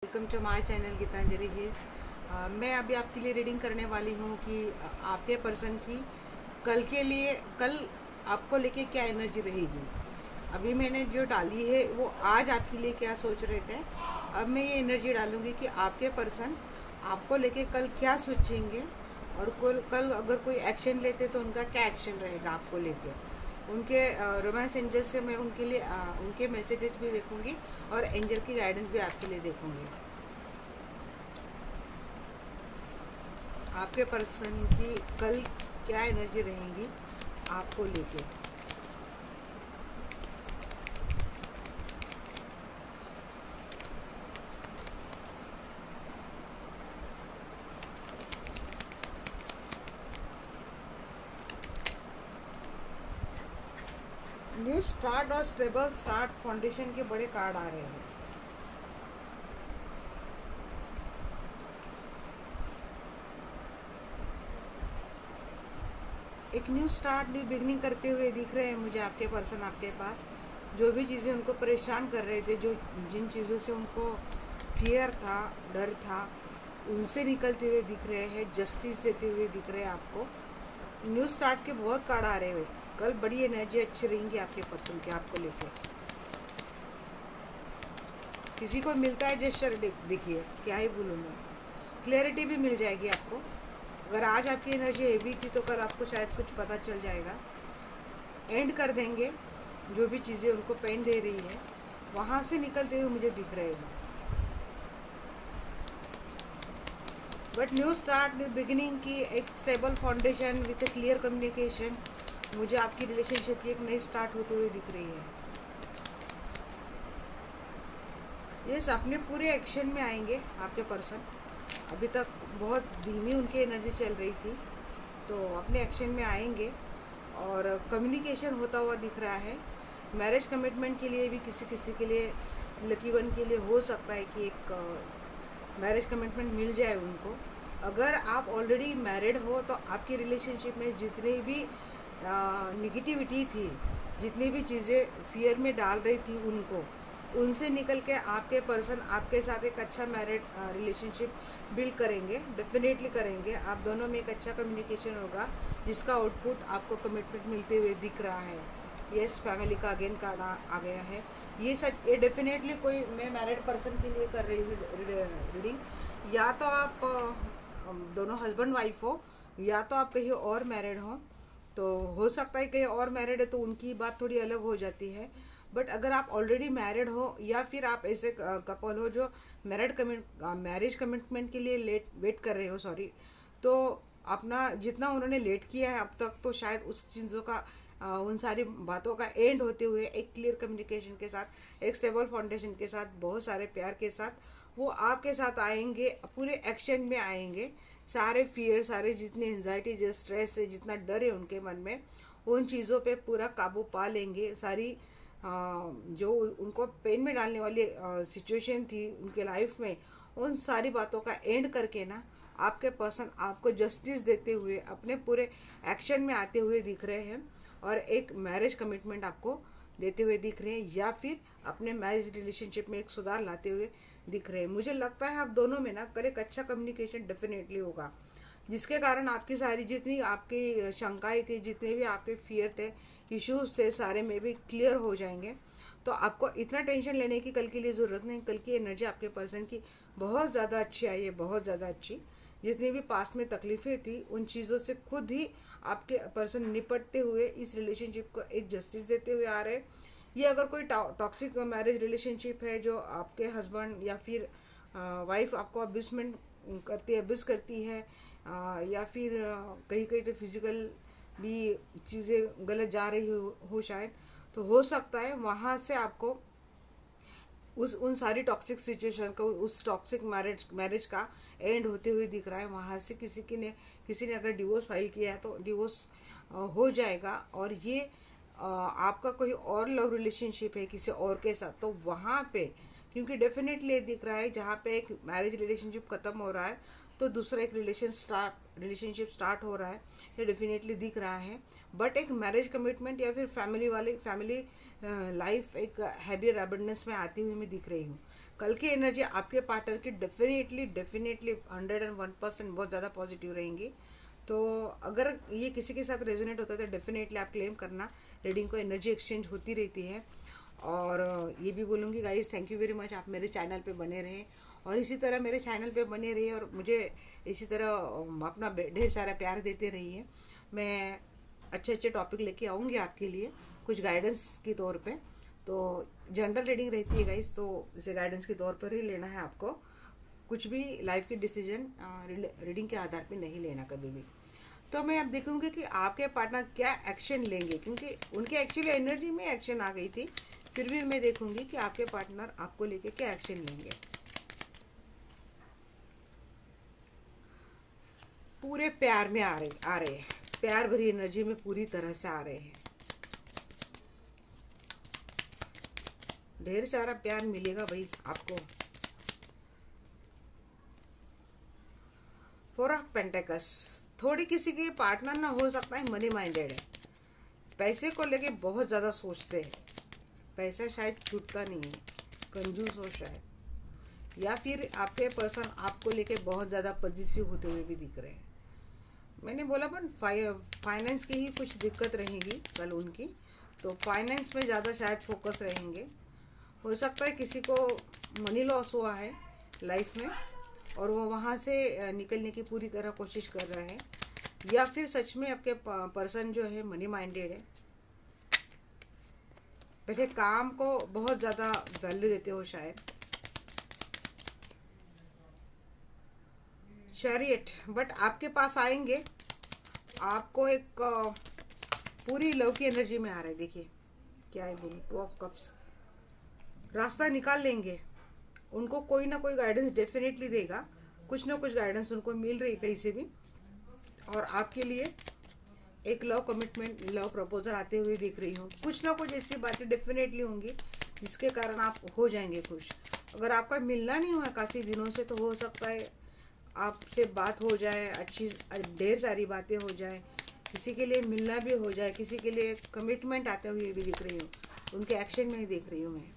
Welcome to my channel Geetanjali Hills. मैं अभी आपके लिए रीडिंग करने वाली हूँ कि आपके पर्सन की कल के लिए कल आपको लेके क्या एनर्जी रहेगी। अभी मैंने जो डाली है वो आज आपके लिए क्या सोच रहे थे। अब मैं ये एनर्जी डालूँगी कि आपके पर्सन आपको लेके कल क्या सोचेंगे और कल अगर कोई एक्शन लेते तो उनका क्या एक्शन रहेगा आपको लेके। उनके रोमांस एंजल से मैं उनके लिए उनके मैसेजेस भी देखूंगी और एंजल की गाइडेंस भी आपके लिए देखूंगी। आपके पर्सन की कल क्या एनर्जी रहेंगी आपको लेके। न्यू स्टार्ट और स्टेबल स्टार्ट फाउंडेशन के बड़े कार्ड आ रहे हैं। एक न्यू स्टार्ट न्यू बिगनिंग करते हुए दिख रहे हैं मुझे आपके पर्सन। आपके पास जो भी चीज़ें उनको परेशान कर रहे थे, जो जिन चीज़ों से उनको फियर था, डर था, उनसे निकलते हुए दिख रहे हैं, जस्टिस देते हुए दिख रहे हैं आपको। न्यू स्टार्ट के बहुत कार्ड आ रहे हैं। कल बड़ी एनर्जी अच्छी रहेंगी आपके पर्सन के आपको लेके। किसी को मिलता है जेस्चर, देखिए क्या ही बोलूँ मैं, क्लैरिटी भी मिल जाएगी आपको। अगर आज आपकी एनर्जी हेवी थी तो कल आपको शायद कुछ पता चल जाएगा। एंड कर देंगे जो भी चीज़ें उनको पेन दे रही है, वहाँ से निकलते हुए मुझे दिख रहे हैं। But new start new beginning की एक stable foundation with A clear communication, मुझे आपकी रिलेशनशिप की एक नई स्टार्ट होते हुए दिख रही है। यस, अपने पूरे एक्शन में आएंगे आपके पर्सन। अभी तक बहुत धीमी उनकी एनर्जी चल रही थी, तो अपने एक्शन में आएंगे और कम्युनिकेशन होता हुआ दिख रहा है। मैरिज कमिटमेंट के लिए भी किसी किसी के लिए, लकी वन के लिए हो सकता है कि एक मैरिज कमिटमेंट मिल जाए उनको। अगर आप ऑलरेडी मैरिड हो तो आपकी रिलेशनशिप में जितनी भी निगेटिविटी थी, जितनी भी चीज़ें फियर में डाल रही थी उनको, उनसे निकल के आपके पर्सन आपके साथ एक अच्छा मैरिड रिलेशनशिप बिल्ड करेंगे। डेफिनेटली करेंगे। आप दोनों में एक अच्छा कम्युनिकेशन होगा जिसका आउटपुट आपको कमिटमेंट मिलते हुए दिख रहा है। यस, फैमिली का अगेन कार्ड आ गया है। ये सच, ये डेफिनेटली कोई, मैं मैरिड पर्सन के लिए कर रही हूँ रीडिंग। या तो आप दोनों हस्बैंड वाइफ हो, या तो आप कहीं और मैरिड हो। तो हो सकता है कहीं और मैरिड है तो उनकी बात थोड़ी अलग हो जाती है। बट अगर आप ऑलरेडी मैरिड हो या फिर आप ऐसे कपल हो जो मैरिज कमिटमेंट के लिए वेट कर रहे हो, सॉरी, तो अपना जितना उन्होंने लेट किया है अब तक, तो शायद उस चीज़ों का उन सारी बातों का एंड होते हुए एक क्लियर कम्युनिकेशन के साथ, एक स्टेबल फाउंडेशन के साथ, बहुत सारे प्यार के साथ वो आपके साथ आएंगे, पूरे एक्शन में आएंगे। सारे फियर, सारे जितने एंजाइटी, जो स्ट्रेस है, जितना डर है उनके मन में, उन चीज़ों पे पूरा काबू पा लेंगे। सारी जो उनको पेन में डालने वाली सिचुएशन थी उनके लाइफ में, उन सारी बातों का एंड करके ना आपके पर्सन आपको जस्टिस देते हुए अपने पूरे एक्शन में आते हुए दिख रहे हैं और एक मैरिज कमिटमेंट आपको देते हुए दिख रहे हैं, या फिर अपने मैरिज रिलेशनशिप में एक सुधार लाते हुए दिख रहे हैं। मुझे लगता है आप दोनों में ना कल एक अच्छा कम्युनिकेशन डेफिनेटली होगा, जिसके कारण आपकी सारी जितनी आपकी शंकाएं थी, जितने भी आपके फियर थे, इश्यूज थे, सारे में भी क्लियर हो जाएंगे। तो आपको इतना टेंशन लेने की कल के लिए ज़रूरत नहीं। कल की एनर्जी आपके पर्सन की बहुत ज़्यादा अच्छी आई है, बहुत ज़्यादा अच्छी। जितनी भी पास्ट में तकलीफें थी उन चीज़ों से खुद ही आपके पर्सन निपटते हुए इस रिलेशनशिप को एक जस्टिस देते हुए आ रहे हैं। ये अगर कोई टॉक्सिक मैरिज रिलेशनशिप है जो आपके हस्बैंड या फिर वाइफ आपको अब्यूसमेंट करती है, अब्यूज़ करती है, या फिर कहीं कहीं तो फिजिकल भी चीज़ें गलत जा रही हो शायद, तो हो सकता है वहाँ से आपको उस उन सारी टॉक्सिक सिचुएशन को, उस टॉक्सिक मैरिज का एंड होते हुए दिख रहा है। वहाँ से किसी ने अगर डिवोर्स फाइल किया है तो डिवोर्स हो जाएगा। और ये आपका कोई और लव रिलेशनशिप है किसी और के साथ, तो वहाँ पे, क्योंकि डेफिनेटली दिख रहा है जहाँ पे एक मैरिज रिलेशनशिप खत्म हो रहा है तो दूसरा एक रिलेशनशिप स्टार्ट हो रहा है, ये डेफिनेटली दिख रहा है। बट एक मैरिज कमिटमेंट या फिर फैमिली लाइफ एक हैवी रैबिडनेस में आती हुई मैं दिख रही हूँ। कल की एनर्जी आपके पार्टनर की डेफिनेटली डेफिनेटली 101% बहुत ज़्यादा पॉजिटिव रहेंगी। तो अगर ये किसी के साथ रेजोनेट होता है तो डेफिनेटली आप क्लेम करना, रीडिंग को एनर्जी एक्सचेंज होती रहती है। और ये भी बोलूँगी guys, thank you very much, आप मेरे चैनल पे बने रहें और इसी तरह मेरे चैनल पे बने रहिए और मुझे इसी तरह अपना ढेर सारा प्यार देते रहिए। मैं अच्छे अच्छे टॉपिक लेके आऊँगी आपके लिए कुछ गाइडेंस के तौर पे। तो जनरल रीडिंग रहती है गाइस, तो इसे गाइडेंस के तौर पर ही लेना है आपको। कुछ भी लाइफ के डिसीजन रीडिंग के आधार पे नहीं लेना कभी भी। तो मैं अब देखूंगी कि आपके पार्टनर क्या एक्शन लेंगे, क्योंकि उनके एक्चुअली एनर्जी में एक्शन आ गई थी। फिर भी मैं देखूंगी कि आपके पार्टनर आपको लेके क्या एक्शन लेंगे। पूरे प्यार में आ रहे हैं, प्यार भरी एनर्जी में पूरी तरह से आ रहे हैं। ढेर सारा प्यार मिलेगा भाई आपको। फोर ऑफ पेंटिकल्स, थोड़ी किसी के पार्टनर ना हो सकता है मनी माइंडेड है, पैसे को लेके बहुत ज़्यादा सोचते हैं, पैसा शायद छूटता नहीं है, कंजूस हो शायद, या फिर आपके पर्सन आपको लेके बहुत ज़्यादा पॉजिटिव होते हुए भी दिख रहे हैं। मैंने बोला पर फाइनेंस की ही कुछ दिक्कत रहेगी कल उनकी, तो फाइनेंस में ज़्यादा शायद फोकस रहेंगे। हो सकता है किसी को मनी लॉस हुआ है लाइफ में और वो वहाँ से निकलने की पूरी तरह कोशिश कर रहे हैं, या फिर सच में आपके पर्सन जो है मनी माइंडेड है। पहले काम को बहुत ज़्यादा वैल्यू देते हो शायद। चैरियट, बट आपके पास आएंगे, आपको एक पूरी लव की एनर्जी में आ रहा है। देखिए क्या है, बोलूं, 2 ऑफ कप्स, रास्ता निकाल लेंगे। उनको कोई ना कोई गाइडेंस डेफिनेटली देगा, कुछ ना कुछ गाइडेंस उनको मिल रही है कहीं से भी, और आपके लिए एक लव कमिटमेंट, लव प्रपोजल आते हुए दिख रही हूँ। कुछ ना कुछ ऐसी बातें डेफिनेटली होंगी जिसके कारण आप हो जाएंगे खुश। अगर आपका मिलना नहीं हुआ है काफ़ी दिनों से तो हो सकता है आपसे बात हो जाए, अच्छी ढेर सारी बातें हो जाए, किसी के लिए मिलना भी हो जाए, किसी के लिए कमिटमेंट आते हुए भी दिख रही हूँ, उनके एक्शन में ही देख रही हूँ मैं।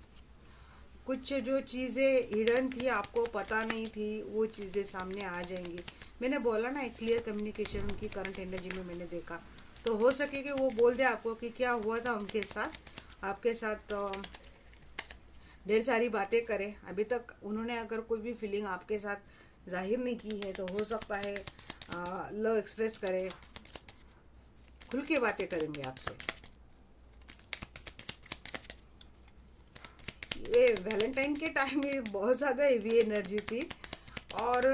कुछ जो चीज़ें हिडन थी, आपको पता नहीं थी, वो चीज़ें सामने आ जाएंगी। मैंने बोला ना, एक क्लियर कम्युनिकेशन उनकी करंट एनर्जी में मैंने देखा। तो हो सके कि वो बोल दे आपको कि क्या हुआ था उनके साथ, आपके साथ ढेर सारी बातें करें। अभी तक उन्होंने अगर कोई भी फीलिंग आपके साथ जाहिर नहीं की है तो हो सकता है लव एक्सप्रेस करें, खुल के बातें करेंगे आपसे। ये वैलेंटाइन के टाइम में बहुत ज़्यादा हेवी एनर्जी थी और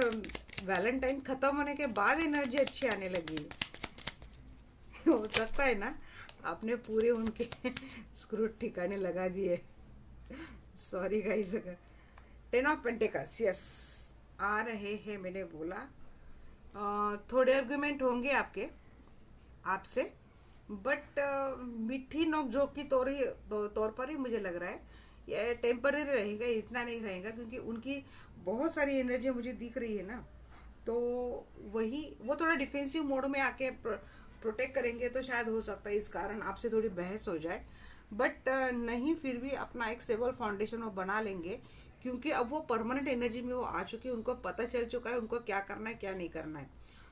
वैलेंटाइन ख़त्म होने के बाद एनर्जी अच्छी आने लगी। हो सकता है ना आपने पूरे उनके स्क्रू ठिकाने लगा दिए। Sorry guys. अगर 10 ऑफ पेंटिकल्स, यस, आ रहे हैं। मैंने बोला थोड़े आर्गुमेंट होंगे आपसे, बट मीठी नोकझोंक की तौर पर ही मुझे लग रहा है ये टेम्पररी रहेगा, इतना नहीं रहेगा, क्योंकि उनकी बहुत सारी एनर्जी मुझे दिख रही है ना। तो वही वो थोड़ा डिफेंसिव मोड में आके प्रोटेक्ट करेंगे तो शायद हो सकता है इस कारण आपसे थोड़ी बहस हो जाए, बट नहीं, फिर भी अपना एक स्टेबल फाउंडेशन वो बना लेंगे, क्योंकि अब वो परमानेंट एनर्जी में वो आ चुके हैं। उनको पता चल चुका है उनको क्या करना है क्या नहीं करना है।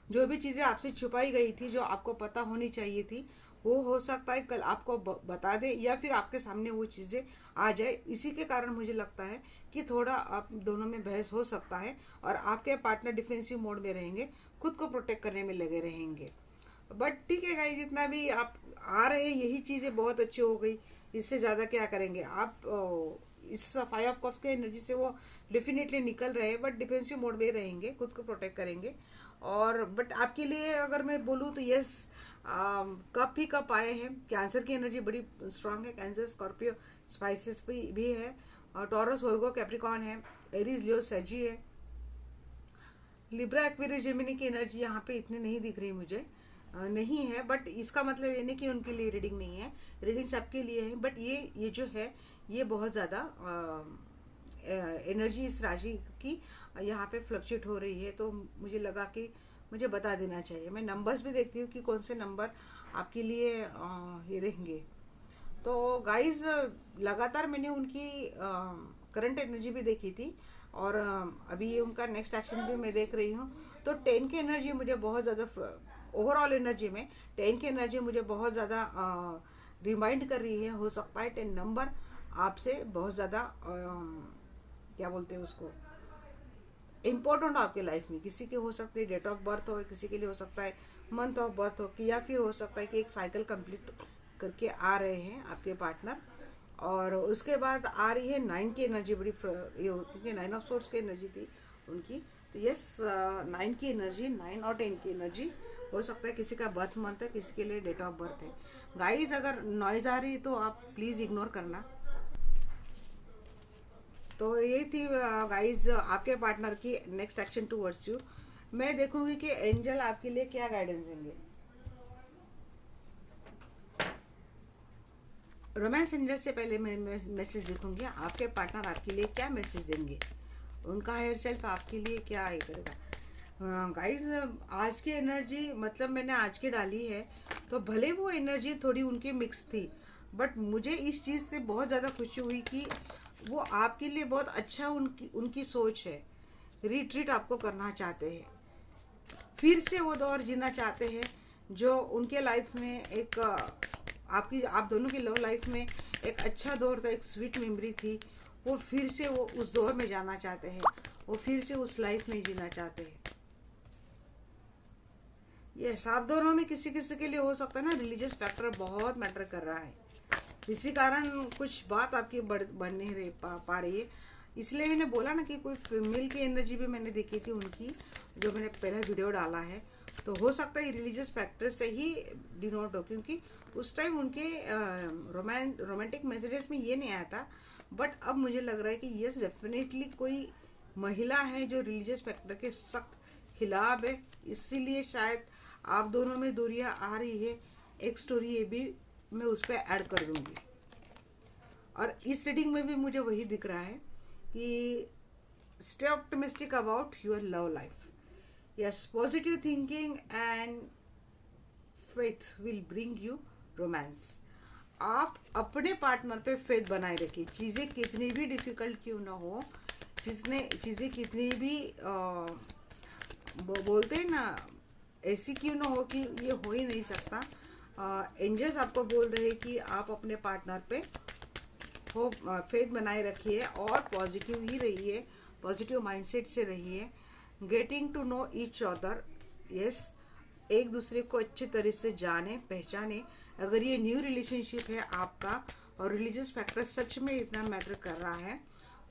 जो भी चीज़ें आपसे छुपाई गई थी, जो आपको पता होनी चाहिए थी, वो हो सकता है कल आपको बता दे या फिर आपके सामने वो चीज़ें आ जाए। इसी के कारण मुझे लगता है कि थोड़ा आप दोनों में बहस हो सकता है और आपके पार्टनर डिफेंसिव मोड में रहेंगे, खुद को प्रोटेक्ट करने में लगे रहेंगे। बट ठीक है गाइस, जितना भी आप आ रहे हैं यही चीज़ें बहुत अच्छी हो गई, इससे ज़्यादा क्या करेंगे आप। इस 5 ऑफ कप्स के एनर्जी से वो डेफिनेटली निकल रहे हैं, बट डिफेंसिव मोड में रहेंगे, खुद को प्रोटेक्ट करेंगे। और बट आपके लिए अगर मैं बोलूँ तो यस, कप ही कप आए हैं। कैंसर की एनर्जी बड़ी स्ट्रांग है, कैंसर, स्कॉर्पियो, स्पाइसेस भी है, और टॉरस, वर्गो, कैप्रिकॉन है, एरीज, लियो, सजी है, लिब्रा, एक्वेरियस, जेमिनी की एनर्जी यहाँ पे इतनी नहीं दिख रही मुझे, नहीं है। बट इसका मतलब ये नहीं कि उनके लिए रीडिंग नहीं है, रीडिंग सबके लिए है। बट ये जो है ये बहुत ज़्यादा एनर्जी इस राशि की यहाँ पे फ्लक्चुएट हो रही है, तो मुझे लगा कि मुझे बता देना चाहिए। मैं नंबर्स भी देखती हूँ कि कौन से नंबर आपके लिए ये रहेंगे। तो गाइज लगातार मैंने उनकी करंट एनर्जी भी देखी थी, और अभी ये उनका नेक्स्ट एक्शन भी मैं देख रही हूँ। तो 10 की एनर्जी मुझे बहुत ज़्यादा, ओवरऑल एनर्जी में 10 की एनर्जी मुझे बहुत ज़्यादा रिमाइंड कर रही है। हो सकता है 10 नंबर आपसे बहुत ज़्यादा क्या बोलते हैं उसको, इम्पोर्टेंट हो आपके लाइफ में। किसी के हो सकती है डेट ऑफ बर्थ हो, किसी के लिए हो सकता है मंथ ऑफ बर्थ हो, या फिर हो सकता है कि एक साइकिल कंप्लीट करके आ रहे हैं आपके पार्टनर। और उसके बाद आ रही है 9 की एनर्जी, बड़ी ये होती है 9 ऑफ सोर्ट्स की एनर्जी थी उनकी। तो यस, 9 की एनर्जी, 9 और 10 की एनर्जी, हो सकता है किसी का बर्थ मंथ है, किसी के लिए डेट ऑफ बर्थ है। गाइस, अगर नॉइज आ रही है तो आप प्लीज़ इग्नोर करना। तो ये थी गाइस आपके पार्टनर की नेक्स्ट एक्शन टूवर्ड्स यू। मैं देखूंगी कि एंजल आपके लिए क्या गाइडेंस देंगे। रोमांस एंजल से पहले मैं मैसेज देखूंगी आपके पार्टनर आपके लिए क्या मैसेज देंगे, उनका हायर सेल्फ आपके लिए क्या ये करेगा। गाइस, आज की एनर्जी, मतलब मैंने आज की डाली है, तो भले वो एनर्जी थोड़ी उनकी मिक्स थी, बट मुझे इस चीज़ से बहुत ज़्यादा खुशी हुई कि वो आपके लिए बहुत अच्छा उनकी उनकी सोच है। रिट्रीट आपको करना चाहते हैं, फिर से वो दौर जीना चाहते हैं जो उनके लाइफ में एक आपकी, आप दोनों की लव लाइफ में एक अच्छा दौर था, एक स्वीट मेमोरी थी। वो फिर से वो उस दौर में जाना चाहते हैं, वो फिर से उस लाइफ में जीना चाहते हैं। ये आप दोनों में किसी किसी के लिए हो सकता है ना, रिलीजियस फैक्टर बहुत मैटर कर रहा है, इसी कारण कुछ बात आपकी बढ़ नहीं रही पा रही है। इसलिए मैंने बोला ना कि कोई फीमेल की एनर्जी भी मैंने देखी थी उनकी, जो मैंने पहला वीडियो डाला है। तो हो सकता है रिलीजियस फैक्टर से ही डिनोट हो, क्योंकि उस टाइम उनके रोमांटिक मैसेजेस में ये नहीं आया था। बट अब मुझे लग रहा है कि यस, डेफिनेटली कोई महिला है जो रिलीजियस फैक्टर के सख्त खिलाफ है, इसीलिए शायद आप दोनों में दूरियां आ रही है। एक स्टोरी ये भी मैं उस पर ऐड कर दूंगी। और इस रीडिंग में भी मुझे वही दिख रहा है कि stay optimistic about your love life. Yes, positive thinking and faith will bring you romance. आप अपने पार्टनर पे फेथ बनाए रखिए, चीज़ें कितनी भी डिफिकल्ट क्यों ना हो, चीज़ें कितनी भी बोलते हैं ना, ऐसी क्यों ना हो कि ये हो ही नहीं सकता। एंजल्स आपको बोल रहे हैं कि आप अपने पार्टनर पे हो फेथ बनाए रखिए और पॉजिटिव ही रहिए, पॉजिटिव माइंडसेट से रहिए। Getting to know each other, yes, एक दूसरे को अच्छी तरह से जाने पहचाने। अगर ये न्यू रिलेशनशिप है आपका और रिलीजियस फैक्टर सच में इतना मैटर कर रहा है,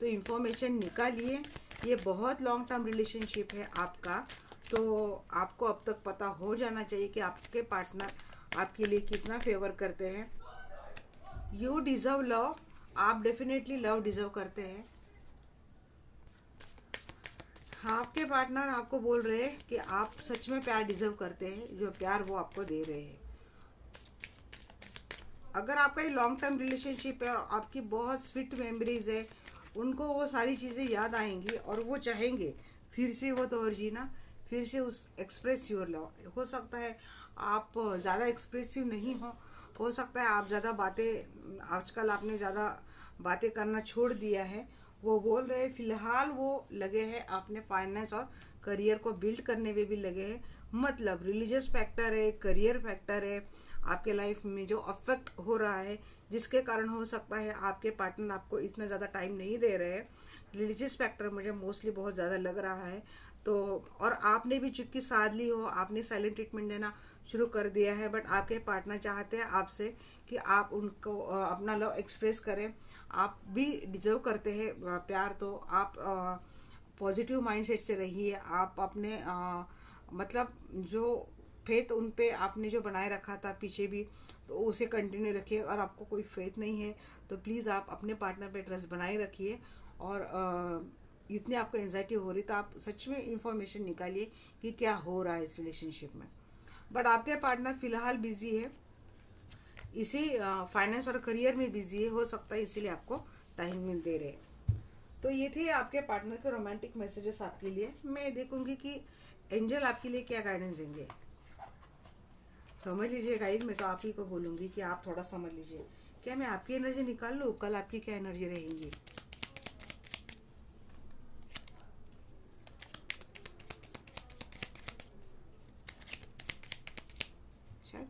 तो इंफॉर्मेशन निकालिए। ये बहुत लॉन्ग टर्म रिलेशनशिप है आपका, तो आपको अब तक पता हो जाना चाहिए कि आपके पार्टनर आपके लिए कितना फेवर करते हैं। यू डिजर्व लव, आप डेफिनेटली लव डिजर्व करते हैं। आपके पार्टनर आपको बोल रहे हैं कि आप सच में प्यार डिजर्व करते हैं, जो प्यार वो आपको दे रहे हैं। अगर आपका ये लॉन्ग टर्म रिलेशनशिप है और आपकी बहुत स्वीट मेमोरीज है, उनको वो सारी चीज़ें याद आएंगी और वो चाहेंगे फिर से वो दौर जीना, फिर से उस एक्सप्रेस योर लव। हो सकता है आप ज़्यादा एक्सप्रेसिव नहीं हो सकता है आप ज़्यादा बातें, आजकल आपने ज़्यादा बातें करना छोड़ दिया है। वो बोल रहे हैं फिलहाल वो लगे हैं अपने फाइनेंस और करियर को बिल्ड करने में भी लगे हैं। मतलब रिलीजियस फैक्टर है, करियर फैक्टर है आपके लाइफ में जो अफेक्ट हो रहा है, जिसके कारण हो सकता है आपके पार्टनर आपको इतना ज़्यादा टाइम नहीं दे रहे हैं। रिलीजियस फैक्टर मुझे मोस्टली बहुत ज़्यादा लग रहा है। तो और आपने भी चुटकी साध ली हो, आपने साइलेंट ट्रीटमेंट देना शुरू कर दिया है, बट आपके पार्टनर चाहते हैं आपसे कि आप उनको अपना लव एक्सप्रेस करें। आप भी डिजर्व करते हैं प्यार, तो आप पॉजिटिव माइंडसेट से रहिए। आप अपने मतलब जो फेथ उन पे आपने जो बनाए रखा था पीछे भी, तो उसे कंटिन्यू रखिए। और आपको कोई फेथ नहीं है तो प्लीज़ आप अपने पार्टनर पे ट्रस्ट बनाए रखिए। और इतनी आपको एंजाइटी हो रही तो आप सच में इंफॉर्मेशन निकालिए कि क्या हो रहा है इस रिलेशनशिप में। बट आपके पार्टनर फिलहाल बिजी है, इसी फाइनेंस और करियर में बिजी है, हो सकता है इसीलिए आपको टाइम नहीं दे रहे। तो ये थे आपके पार्टनर के रोमांटिक मैसेजेस आपके लिए। मैं देखूंगी कि एंजल आपके लिए क्या गाइडेंस देंगे। समझ लीजिए गाइस, मैं तो आप ही को बोलूंगी कि आप थोड़ा समझ लीजिए। क्या मैं आपकी एनर्जी निकाल लूँ, कल आपकी क्या एनर्जी रहेंगी।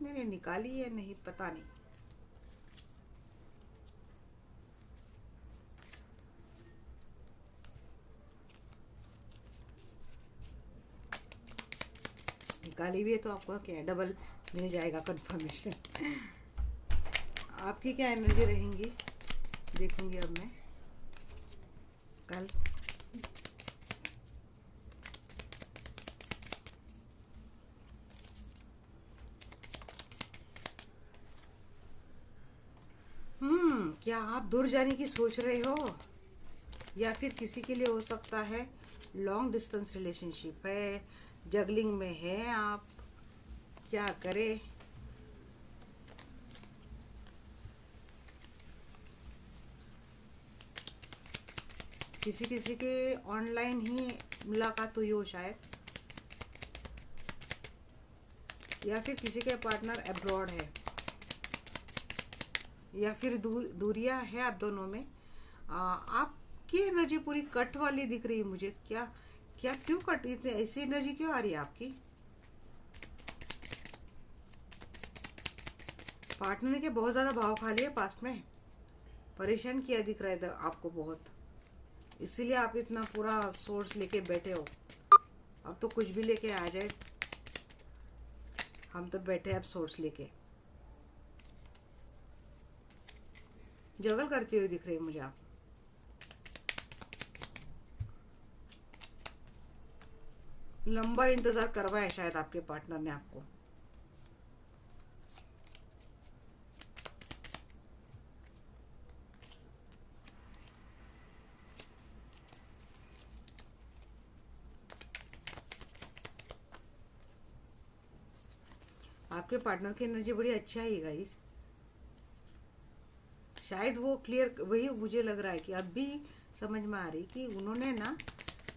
मैंने निकाली है नहीं, पता नहीं। निकाली भी है तो आपको क्या डबल मिल जाएगा कंफर्मेशन। आपकी क्या एनर्जी रहेंगी देखूंगी अब मैं कल। क्या आप दूर जाने की सोच रहे हो, या फिर किसी के लिए हो सकता है लॉन्ग डिस्टेंस रिलेशनशिप है, जगलिंग में है आप, क्या करें। किसी किसी के ऑनलाइन ही मुलाकात हुई हो शायद, या फिर किसी के पार्टनर अब्रॉड है, या फिर दूरियां है आप दोनों में। आपकी एनर्जी पूरी कट वाली दिख रही है मुझे। क्या क्या क्यों कट, इतनी ऐसी एनर्जी क्यों आ रही है आपकी? पार्टनर ने क्या बहुत ज्यादा भाव खा लिया पास्ट में, परेशान किया दिख रहा है आपको बहुत, इसीलिए आप इतना पूरा सोर्स लेके बैठे हो। अब तो कुछ भी लेके आ जाए, हम तो बैठे अब सोर्स लेके। जगल करते हुए दिख रहे हैं मुझे आप। लंबा इंतजार करवाया शायद आपके पार्टनर ने आपको। आपके पार्टनर की एनर्जी बड़ी अच्छा है गाइस। शायद वो क्लियर, वही मुझे लग रहा है कि अब भी समझ में आ रही कि उन्होंने ना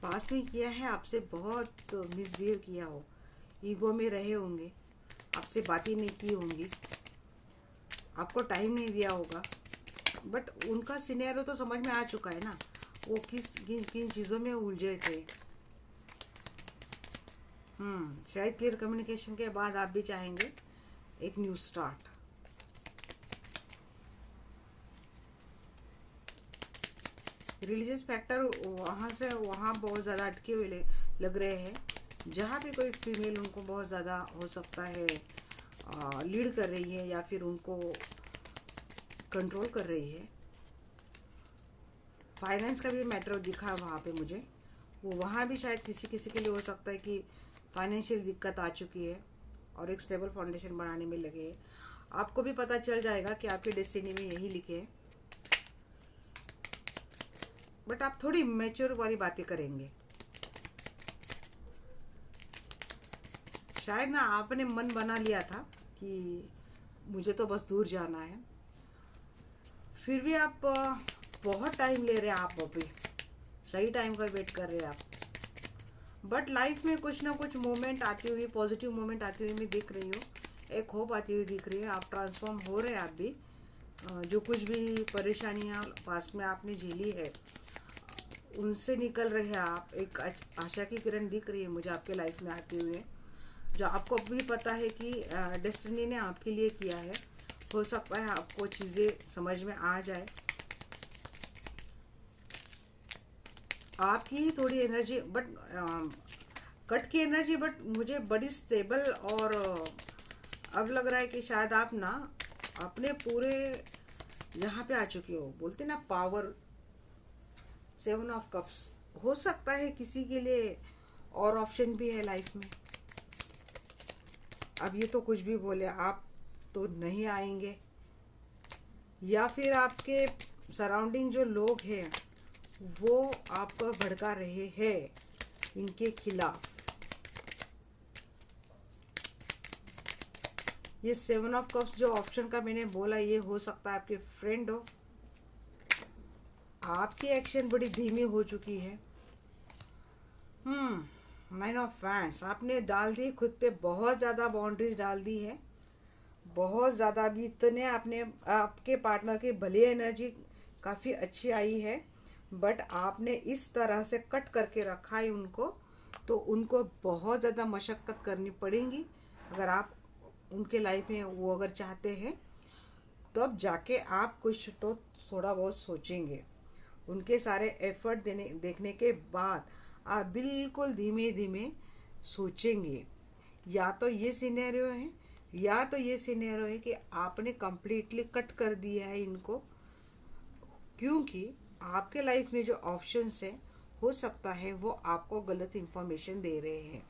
पास्ट में किया है आपसे, बहुत मिसबिहेव किया हो, ईगो में रहे होंगे, आपसे बातें नहीं की होंगी, आपको टाइम नहीं दिया होगा। बट उनका सिनेरियो तो समझ में आ चुका है ना, वो किन किन चीज़ों में उलझे थे। शायद क्लियर कम्युनिकेशन के बाद आप भी चाहेंगे एक न्यू स्टार्ट। रिलीजियस फैक्टर वहाँ से वहाँ बहुत ज़्यादा अटके हुए लग रहे हैं, जहाँ पे कोई फीमेल उनको बहुत ज़्यादा हो सकता है लीड कर रही है, या फिर उनको कंट्रोल कर रही है। फाइनेंस का भी मैटर दिखा वहाँ पे मुझे, वो वहाँ भी शायद किसी किसी के लिए हो सकता है कि फाइनेंशियल दिक्कत आ चुकी है और एक स्टेबल फाउंडेशन बनाने में लगे हैं। आपको भी पता चल जाएगा कि आपके डेस्टिनी में यही लिखे हैं, बट आप थोड़ी मैच्योर वाली बातें करेंगे। शायद ना आपने मन बना लिया था कि मुझे तो बस दूर जाना है, फिर भी आप बहुत टाइम ले रहे हैं, आप अभी सही टाइम का वेट कर रहे हैं आप। बट लाइफ में कुछ ना कुछ मोमेंट आती हुई, पॉजिटिव मोमेंट आती हुई मैं दिख रही हूँ, एक होप आती हुई दिख रही है। आप ट्रांसफॉर्म हो रहे हैं आप भी, जो कुछ भी परेशानियाँ पास्ट में आपने झेली है उनसे निकल रहे हैं आप। एक आशा की किरण दिख रही है मुझे आपके लाइफ में आते हुए, जो आपको भी पता है कि डेस्टिनी ने आपके लिए किया है। हो सकता है आपको चीज़ें समझ में आ जाए। आपकी ही थोड़ी एनर्जी बट कट की एनर्जी, बट मुझे बड़ी स्टेबल, और अब लग रहा है कि शायद आप ना अपने पूरे यहाँ पे आ चुके हो, बोलते ना पावर। 7 ऑफ कप्स हो सकता है किसी के लिए और ऑप्शन भी है लाइफ में। अब ये तो कुछ भी बोले, आप तो नहीं आएंगे, या फिर आपके सराउंडिंग जो लोग हैं वो आपको भड़का रहे हैं इनके खिलाफ। ये 7 ऑफ कप्स जो ऑप्शन का मैंने बोला, ये हो सकता है आपके फ्रेंड हो। आपकी एक्शन बड़ी धीमी हो चुकी है। 9 ऑफ वैंड्स आपने डाल दी खुद पे, बहुत ज़्यादा बाउंड्रीज डाल दी है, बहुत ज़्यादा। अभी इतने आपने आपके पार्टनर की भली एनर्जी काफ़ी अच्छी आई है, बट आपने इस तरह से कट करके रखा है उनको, तो उनको बहुत ज़्यादा मशक्क़त करनी पड़ेगी अगर आप उनके लाइफ में वो अगर चाहते हैं, तो अब जाके आप कुछ तो थोड़ा बहुत सोचेंगे। उनके सारे एफर्ट देखने के बाद आप बिल्कुल धीमे धीमे सोचेंगे। या तो ये सिनेरियो है, या तो ये सिनेरियो है कि आपने कंप्लीटली कट कर दिया है इनको, क्योंकि आपके लाइफ में जो ऑप्शंस है, हो सकता है वो आपको गलत इंफॉर्मेशन दे रहे हैं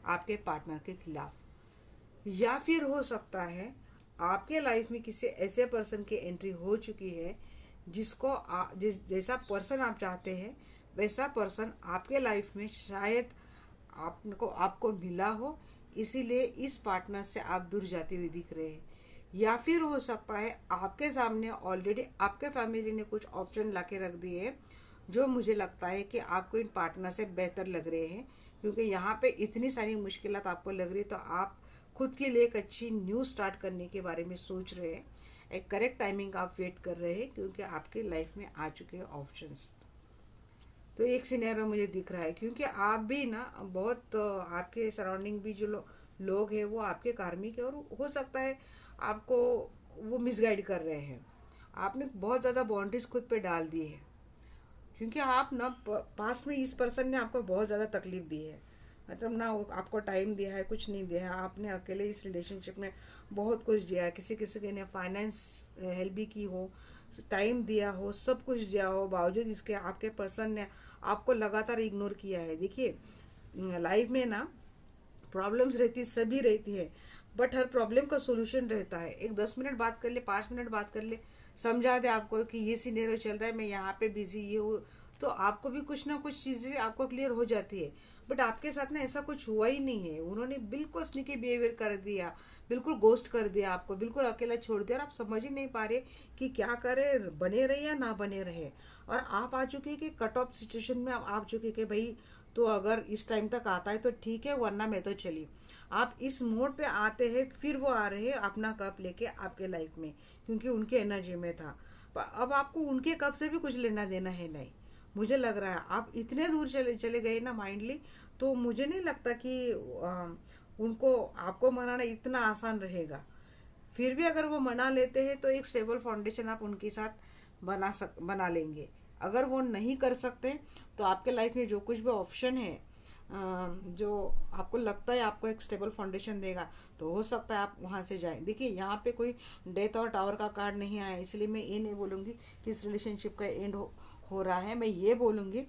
आपके पार्टनर के खिलाफ। या फिर हो सकता है आपके लाइफ में किसी ऐसे पर्सन की एंट्री हो चुकी है जिसको जैसा पर्सन आप चाहते हैं वैसा पर्सन आपके लाइफ में शायद आपको मिला हो, इसीलिए इस पार्टनर से आप दूर जाते हुए दिख रहे हैं। या फिर हो सकता है आपके सामने ऑलरेडी आपके फैमिली ने कुछ ऑप्शन ला के रख दिए हैं जो मुझे लगता है कि आपको इन पार्टनर से बेहतर लग रहे हैं, क्योंकि यहाँ पे इतनी सारी मुश्किलात आपको लग रही है, तो आप खुद के लिए एक अच्छी न्यू स्टार्ट करने के बारे में सोच रहे हैं। एक करेक्ट टाइमिंग आप वेट कर रहे हैं, क्योंकि आपके लाइफ में आ चुके हैं ऑप्शंस। तो एक सिनेरियो मुझे दिख रहा है, क्योंकि आप भी ना बहुत आपके सराउंडिंग भी जो लोग हैं वो आपके कार्मिक है, और हो सकता है आपको वो मिसगाइड कर रहे हैं। आपने बहुत ज़्यादा बाउंड्रीज खुद पे डाल दी है, क्योंकि आप ना पास्ट में इस पर्सन ने आपको बहुत ज़्यादा तकलीफ दी है, मतलब ना वो आपको टाइम दिया है, कुछ नहीं दिया है। आपने अकेले इस रिलेशनशिप में बहुत कुछ दिया है, किसी किसी के ने फाइनेंस हेल्प भी की हो, टाइम दिया हो, सब कुछ दिया हो, बावजूद इसके आपके पर्सन ने आपको लगातार इग्नोर किया है। देखिए, लाइफ में ना प्रॉब्लम्स रहती सभी रहती है, बट हर प्रॉब्लम का सोल्यूशन रहता है। एक 10 मिनट बात कर ले, 5 मिनट बात कर ले, समझा दे आपको कि ये सिनेरियो चल रहा है, मैं यहाँ पे बिजी ये हूँ, तो आपको भी कुछ ना कुछ चीज़ें आपको क्लियर हो जाती है। बट आपके साथ ना ऐसा कुछ हुआ ही नहीं है। उन्होंने बिल्कुल स्नीकी बिहेवियर कर दिया, बिल्कुल गोस्ट कर दिया आपको, बिल्कुल अकेला छोड़ दिया, और आप समझ ही नहीं पा रहे कि क्या करे, बने रहे या ना बने रहे। और आप आ चुके कि कट ऑफ सिचुएशन में आप आ चुके कि भाई तो अगर इस टाइम तक आता है तो ठीक है, वरना मैं तो चली। आप इस मोड पे आते हैं, फिर वो आ रहे हैं अपना कप लेके आपके लाइफ में, क्योंकि उनके एनर्जी में था। अब आपको उनके कप से भी कुछ लेना देना है नहीं। मुझे लग रहा है आप इतने दूर चले गए ना माइंडली, तो मुझे नहीं लगता कि उनको आपको मनाना इतना आसान रहेगा। फिर भी अगर वो मना लेते हैं तो एक स्टेबल फाउंडेशन आप उनके साथ बना लेंगे। अगर वो नहीं कर सकते तो आपके लाइफ में जो कुछ भी ऑप्शन है जो आपको लगता है आपको एक स्टेबल फाउंडेशन देगा, तो हो सकता है आप वहाँ से जाएं। देखिए, यहाँ पे कोई डेथ और टावर का कार्ड नहीं आया, इसलिए मैं ये नहीं बोलूँगी कि इस रिलेशनशिप का एंड हो रहा है। मैं ये बोलूँगी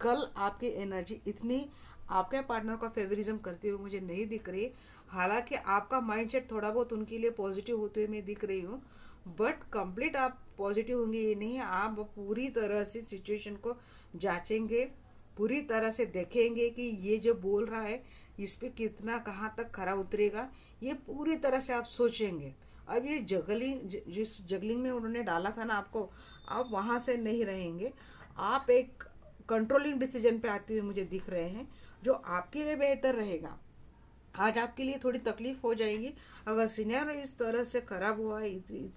कल आपकी एनर्जी इतनी आपके पार्टनर का फेवरिज्म करते हुए मुझे नहीं दिख रही। हालांकि आपका माइंडसेट थोड़ा बहुत उनके लिए पॉजिटिव होते हुए मैं दिख रही हूँ, बट कंप्लीट आप पॉजिटिव होंगे ये नहीं। आप पूरी तरह से सिचुएशन को जांचेंगे, पूरी तरह से देखेंगे कि ये जो बोल रहा है इस पे कितना कहाँ तक खरा उतरेगा, ये पूरी तरह से आप सोचेंगे। अब ये जिस जगलिंग में उन्होंने डाला था ना आपको, आप वहाँ से नहीं रहेंगे। आप एक कंट्रोलिंग डिसीजन पे आते हुए मुझे दिख रहे हैं, जो आपके लिए बेहतर रहेगा। आज आपके लिए थोड़ी तकलीफ हो जाएगी अगर सीनियर इस तरह से खराब हुआ है,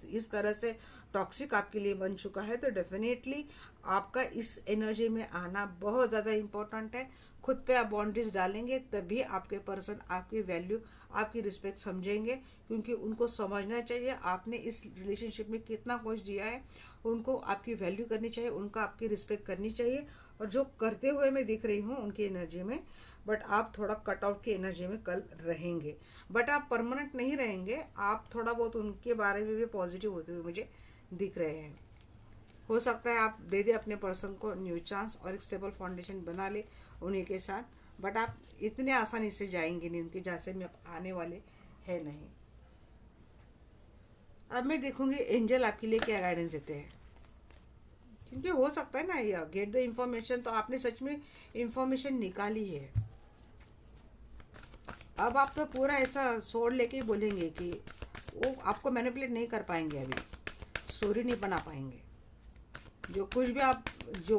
इस तरह से टॉक्सिक आपके लिए बन चुका है, तो डेफिनेटली आपका इस एनर्जी में आना बहुत ज़्यादा इम्पोर्टेंट है। खुद पे आप बाउंड्रीज डालेंगे तभी आपके पर्सन आपकी वैल्यू, आपकी रिस्पेक्ट समझेंगे, क्योंकि उनको समझना चाहिए आपने इस रिलेशनशिप में कितना कुछ दिया है। उनको आपकी वैल्यू करनी चाहिए, उनका आपकी रिस्पेक्ट करनी चाहिए। और जो करते हुए मैं दिख रही हूँ उनकी एनर्जी में, बट आप थोड़ा कट आउट की एनर्जी में कल रहेंगे, बट आप परमानेंट नहीं रहेंगे। आप थोड़ा बहुत उनके बारे में भी पॉजिटिव होते हुए मुझे दिख रहे हैं। हो सकता है आप दे दे अपने पर्सन को न्यू चांस और एक स्टेबल फाउंडेशन बना ले उन्हीं के साथ, बट आप इतने आसानी से जाएंगे नहीं उनके जैसे में आने वाले है नहीं। अब मैं देखूंगी एंजल आपके लिए क्या गाइडेंस देते हैं, क्योंकि हो सकता है ना ये गेट द इंफॉर्मेशन, तो आपने सच में इंफॉर्मेशन निकाली है। अब आप तो पूरा ऐसा सोड लेके ही बोलेंगे कि वो आपको मैनिपुलेट नहीं कर पाएंगे, अभी स्टोरी नहीं बना पाएंगे। जो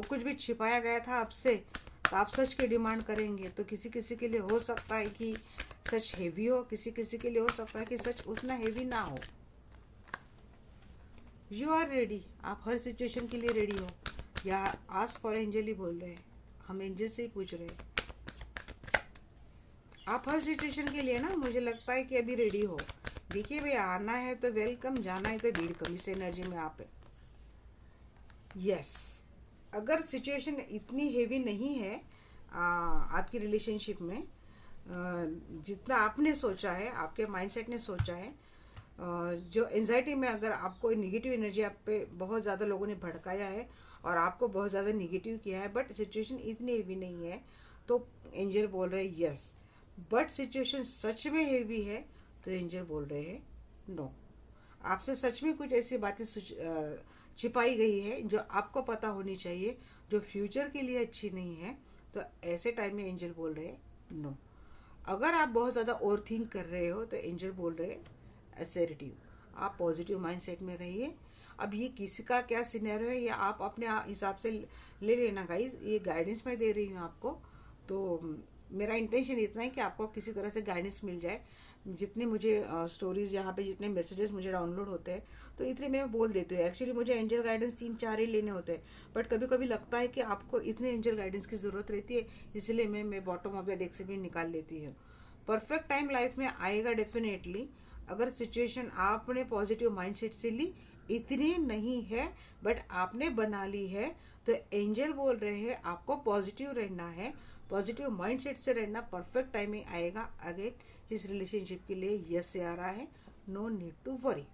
कुछ भी छिपाया गया था आपसे, तो आप सच की डिमांड करेंगे। तो किसी किसी के लिए हो सकता है कि सच हेवी हो, किसी किसी के लिए हो सकता है कि सच उतना हेवी ना हो। यू आर रेडी, आप हर सिचुएशन के लिए रेडी हो, या आस्क फॉर एंजल ही बोल रहे हैं, हम एंजल से ही पूछ रहे हैं। आप हर सिचुएशन के लिए ना मुझे लगता है कि अभी रेडी हो। देखिए भाई, आना है तो वेलकम, जाना है तो भीड़ कम। इस एनर्जी में आप है। यस, अगर सिचुएशन इतनी हेवी नहीं है आपकी रिलेशनशिप में, जितना आपने सोचा है, आपके माइंडसेट ने सोचा है, जो एंजाइटी में अगर आपको नेगेटिव एनर्जी आप पे बहुत ज़्यादा लोगों ने भड़काया है और आपको बहुत ज़्यादा नेगेटिव किया है, बट सिचुएशन इतनी हेवी नहीं है, तो एंजल बोल रहे हैं यस। बट सिचुएशन सच में हेवी है तो एंजल बोल रहे हैं नो। आपसे सच में कुछ ऐसी बातें छिपाई गई है जो आपको पता होनी चाहिए, जो फ्यूचर के लिए अच्छी नहीं है। तो ऐसे टाइम में एंजल बोल रहे हैं नो। अगर आप बहुत ज़्यादा ओवर थिंक कर रहे हो तो एंजल बोल रहे हैं असर्टिव। आप पॉजिटिव माइंडसेट में रहिए। अब ये किसी का क्या सिनेरियो है, ये आप अपने हिसाब से ले लेना गाइस। ये गाइडेंस मैं दे रही हूँ आपको, तो मेरा इंटेंशन इतना है कि आपको किसी तरह से गाइडेंस मिल जाए। जितने मुझे स्टोरीज यहाँ पे, जितने मैसेजेस मुझे डाउनलोड होते हैं, तो इतने मैं बोल देती हूँ। एक्चुअली मुझे एंजल गाइडेंस 3-4 ही लेने होते हैं, बट कभी कभी लगता है कि आपको इतने एंजल गाइडेंस की ज़रूरत रहती है, इसलिए मैं बॉटम ऑफ द डेक से भी निकाल लेती हूँ। परफेक्ट टाइम लाइफ में आएगा डेफिनेटली। अगर सिचुएशन आपने पॉजिटिव माइंडसेट से ली, इतनी नहीं है बट आपने बना ली है, तो एंजल बोल रहे हैं आपको पॉजिटिव रहना है, पॉजिटिव माइंडसेट से रहना। परफेक्ट टाइमिंग आएगा अगेन इस रिलेशनशिप के लिए। यस से आ रहा है, नो नीड टू वरी।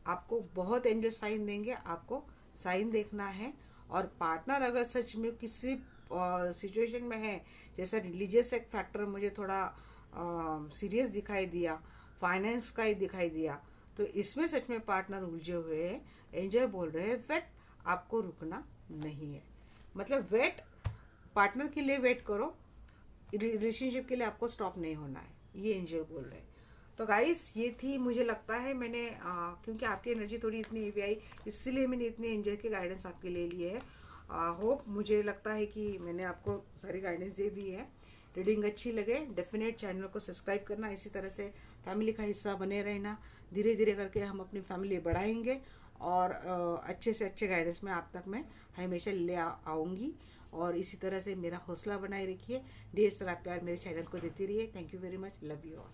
आपको बहुत एंजल साइन देंगे, आपको साइन देखना है। और पार्टनर अगर सच में किसी सिचुएशन में है, जैसा रिलीजियस एक फैक्टर मुझे थोड़ा सीरियस दिखाई दिया, फाइनेंस का ही दिखाई दिया, तो इसमें सच में पार्टनर उलझे हुए हैं। एंजल बोल रहे हैं वेट, आपको रुकना नहीं है। मतलब वेट, पार्टनर के लिए वेट करो, रिलेशनशिप के लिए आपको स्टॉप नहीं होना है, ये एंजल बोल रहे हैं। तो गाइस, ये थी, मुझे लगता है मैंने क्योंकि आपकी एनर्जी थोड़ी इतनी हेवी आई, इसलिए मैंने इतनी एंजल की गाइडेंस आपके लिए ली है। होप, मुझे लगता है कि मैंने आपको सारी गाइडेंस दे दी है। रीडिंग अच्छी लगे डेफिनेट चैनल को सब्सक्राइब करना, इसी तरह से फैमिली का हिस्सा बने रहना। धीरे धीरे करके हम अपनी फैमिली बढ़ाएंगे और अच्छे से अच्छे गाइडेंस में आप तक मैं हमेशा ले आऊँगी। और इसी तरह से मेरा हौसला बनाए रखिए, ढेर सारा प्यार मेरे चैनल को देती रहिए। Thank you very much, love you all.